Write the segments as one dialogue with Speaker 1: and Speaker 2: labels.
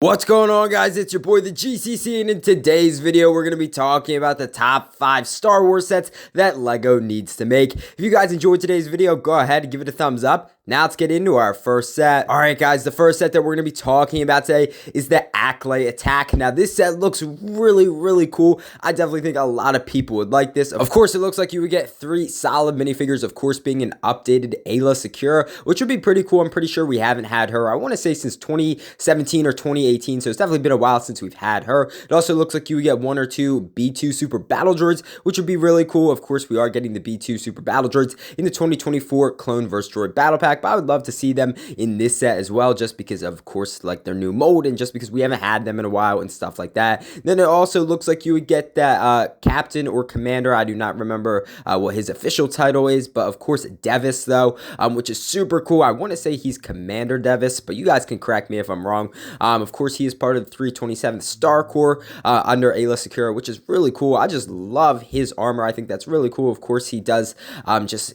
Speaker 1: What's going on, guys? It's your boy the GCC, and in today's video we're going to be talking about the top 5 Star Wars sets that LEGO needs to make. If you guys enjoyed today's video, go ahead and give it a thumbs up. Now let's get into our first set. Alright guys, the first set that we're going to be talking about today is the Akaar Attack. Now this set looks really cool. I definitely think a lot of people would like this. Of course, it looks like you would get 3 solid minifigures, of course being an updated Ayla Secura, which would be pretty cool. I'm pretty sure we haven't had her, I want to say since 2017 or 2018, so it's definitely been a while since we've had her. It also looks like you would get 1 or 2 B2 Super Battle Droids, which would be really cool. Of course, we are getting the B2 Super Battle Droids in the 2024 Clone vs. Droid Battle Pack, but I would love to see them in this set as well, just because of course like their new mold and just because we haven't had them in a while and stuff like that. Then it also looks like you would get that captain or commander. I do not remember what his official title is, but of course Devis though, which is super cool. I want to say he's Commander Devis, but you guys can correct me if I'm wrong. Of course he is part of the 327th Star Corps under Ayla Secura, which is really cool. I just love his armor. I think that's really cool. Of course he does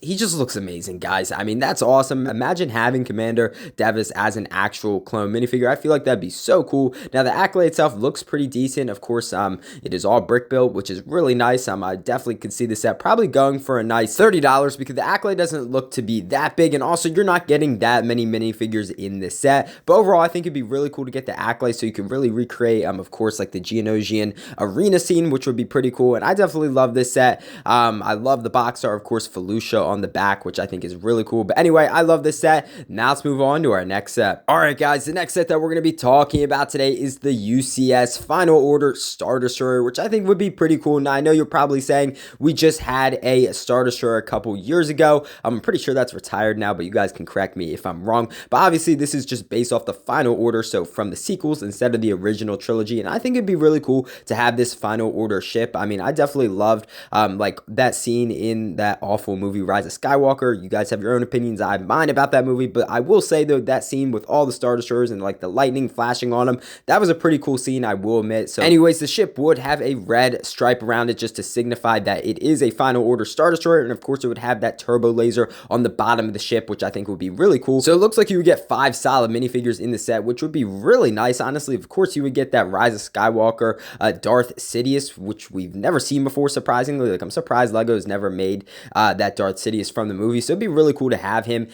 Speaker 1: he just looks amazing, guys. I mean, that's awesome. Imagine having Commander Devis as an actual clone minifigure. I feel like that'd be so cool. Now the Akaar itself looks pretty decent. Of course, it is all brick built, which is really nice. I definitely could see the set probably going for a nice $30 because the Akaar doesn't look to be that big, and also you're not getting that many minifigures in this set. But overall, I think it'd be really cool to get the Akaar so you can really recreate, of course, like the Geonosian arena scene, which would be pretty cool. And I definitely love this set. I love the box art, of course, Felucia on the back, which I think is really cool. But anyway, I love this set. Now let's move on to our next set. Alright guys, the next set that we're going to be talking about today is the UCS Final Order Star Destroyer, which I think would be pretty cool. Now I know you're probably saying we just had a Star Destroyer a couple years ago. I'm pretty sure that's retired now, but you guys can correct me if I'm wrong. But obviously this is just based off the Final Order, so from the sequels instead of the original trilogy. And I think it'd be really cool to have this Final Order ship. I mean, I definitely loved like that scene in that awful movie Rise of Skywalker. You guys have your own opinions. I have mine about that movie, but I will say though, that scene with all the Star Destroyers and like the lightning flashing on them, that was a pretty cool scene, I will admit. So anyways, the ship would have a red stripe around it just to signify that it is a Final Order Star Destroyer, and of course it would have that turbo laser on the bottom of the ship, which I think would be really cool. So it looks like you would get 5 solid minifigures in the set, which would be really nice, honestly. Of course you would get that Rise of Skywalker Darth Sidious, which we've never seen before, surprisingly. Like, I'm surprised LEGO has never made that Darth Sidious from the movie, so it'd be really cool to have him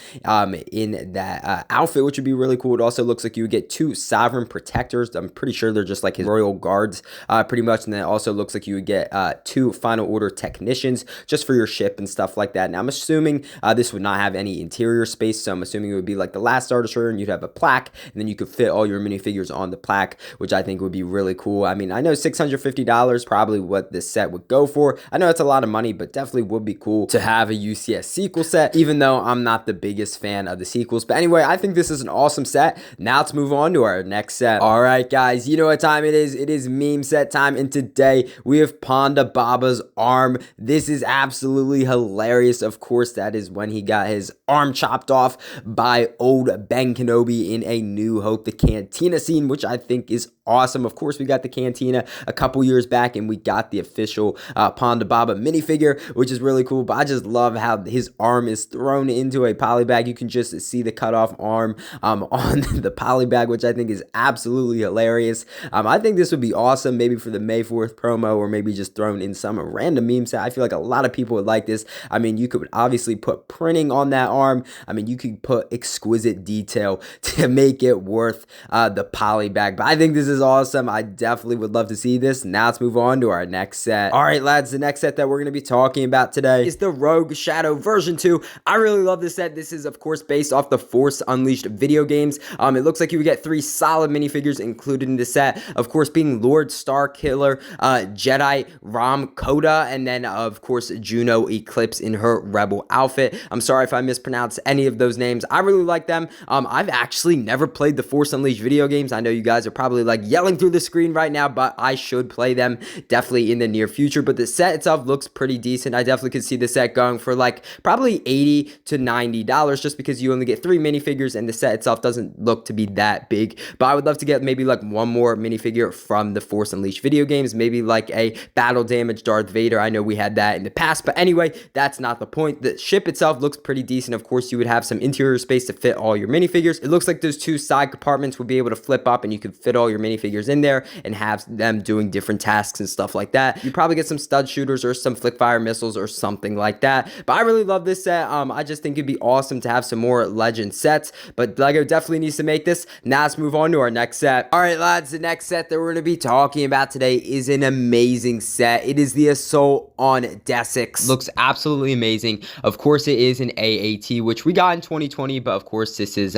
Speaker 1: in that outfit, which would be really cool. It also looks like you would get 2 Sovereign Protectors. I'm pretty sure they're just like his royal guards, pretty much. And then it also looks like you would get 2 Final Order Technicians just for your ship and stuff like that. Now I'm assuming this would not have any interior space, so I'm assuming it would be like the last Star Destroyer, and you'd have a plaque, and then you could fit all your minifigures on the plaque, which I think would be really cool. I mean, I know $650 probably what this set would go for. I know it's a lot of money, but definitely would be cool to have a UCS sequel set, even though I'm not the biggest fan of the sequels. But anyway, I think this is an awesome set. Now let's move on to our next set. Alright guys, you know what time it is. It is meme set time, and today we have Pondas Arm. This is absolutely hilarious. Of course, that is when he got his arm chopped off by old Ben Kenobi in A New Hope, the Cantina scene, which I think is awesome. Of course, we got the Cantina a couple years back, and we got the official Ponda Baba minifigure, which is really cool. But I just love how his arm is thrown into a poly bag. You can just see the cut off arm on the poly bag, which I think is absolutely hilarious. I think this would be awesome, maybe for the May 4th promo, or maybe just thrown in some random meme set. I feel like a lot of people would like this. I mean, you could obviously put printing on that arm. I mean, you could put exquisite detail to make it worth the poly bag. But I think this is awesome. I definitely would love to see this. Now let's move on to our next set. Alright lads, the next set that we're going to be talking about today is the Rogue Shadow version 2. I really love this set. This is of course based off the Force Unleashed video games. It looks like you would get 3 solid minifigures included in the set, of course being Lord Starkiller, Jedi Ram Koda, and then of course Juno Eclipse in her rebel outfit. I'm sorry if I mispronounce any of those names. I really like them. I've actually never played the Force Unleashed video games. I know you guys are probably like yelling through the screen right now, but I should play them definitely in the near future. But the set itself looks pretty decent. I definitely could see the set going for like probably $80 to $90. matters just because you only get 3 minifigures and the set itself doesn't look to be that big. But I would love to get maybe like one more minifigure from the Force Unleashed video games, maybe like a battle damage Darth Vader. I know we had that in the past, but anyway, that's not the point. The ship itself looks pretty decent. Of course, you would have some interior space to fit all your minifigures. It looks like those 2 side compartments would be able to flip up and you could fit all your minifigures in there and have them doing different tasks and stuff like that. You probably get some stud shooters or some flick fire missiles or something like that. But I really love this set. I just think it'd be awesome to have some more legend sets, but LEGO definitely needs to make this. Now let's move on to our next set. All right, lads, the next set that we're going to be talking about today is an amazing set. It is the Assault on Desex. Looks absolutely amazing. Of course, it is an AAT, which we got in 2020, but of course, this is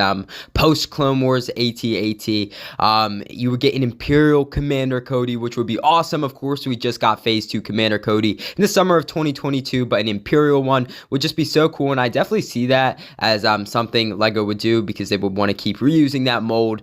Speaker 1: post Clone Wars AT-AT. You would get an Imperial Commander Cody, which would be awesome. Of course, we just got Phase 2 Commander Cody in the summer of 2022, but an Imperial one would just be so cool, and I definitely see that as something LEGO would do because they would want to keep reusing that mold,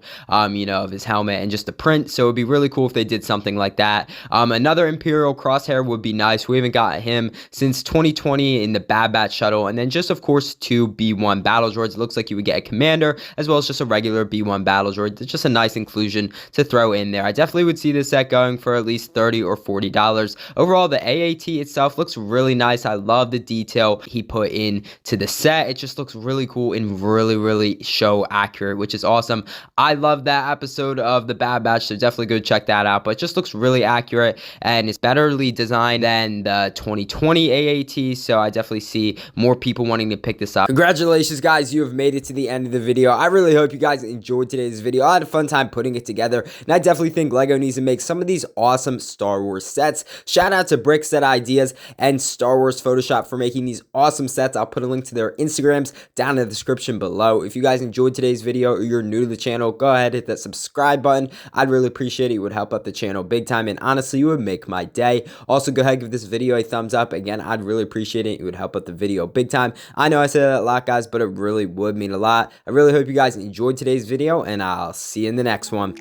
Speaker 1: you know, of his helmet and just the print. So it'd be really cool if they did something like that. Another Imperial Crosshair would be nice. We haven't got him since 2020 in the Bad Batch shuttle, and then just of course 2 B1 battle droids. It looks like you would get a commander as well as just a regular B1 battle droid. It's just a nice inclusion to throw in there. I definitely would see this set going for at least $30 or $40. Overall, the AAT itself looks really nice. I love the detail he put in to the set. It just looks really cool and really show accurate, which is awesome. I love that episode of the Bad Batch, so definitely go check that out. But it just looks really accurate and it's betterly designed than the 2020 AAT, so I definitely see more people wanting to pick this up. Congratulations, guys, you have made it to the end of the video. I really hope you guys enjoyed today's video. I had a fun time putting it together, and I definitely think LEGO needs to make some of these awesome Star Wars sets. Shout out to Brick Set Ideas and Star Wars Photoshop for making these awesome sets. I'll put a link to their Instagrams down in the description below. If you guys enjoyed today's video or you're new to the channel, go ahead, hit that subscribe button. I'd really appreciate it. It would help out the channel big time, and honestly, it would make my day. Also, go ahead, give this video a thumbs up. Again, I'd really appreciate it. It would help out the video big time. I know I say that a lot, guys, but it really would mean a lot. I really hope you guys enjoyed today's video, and I'll see you in the next one.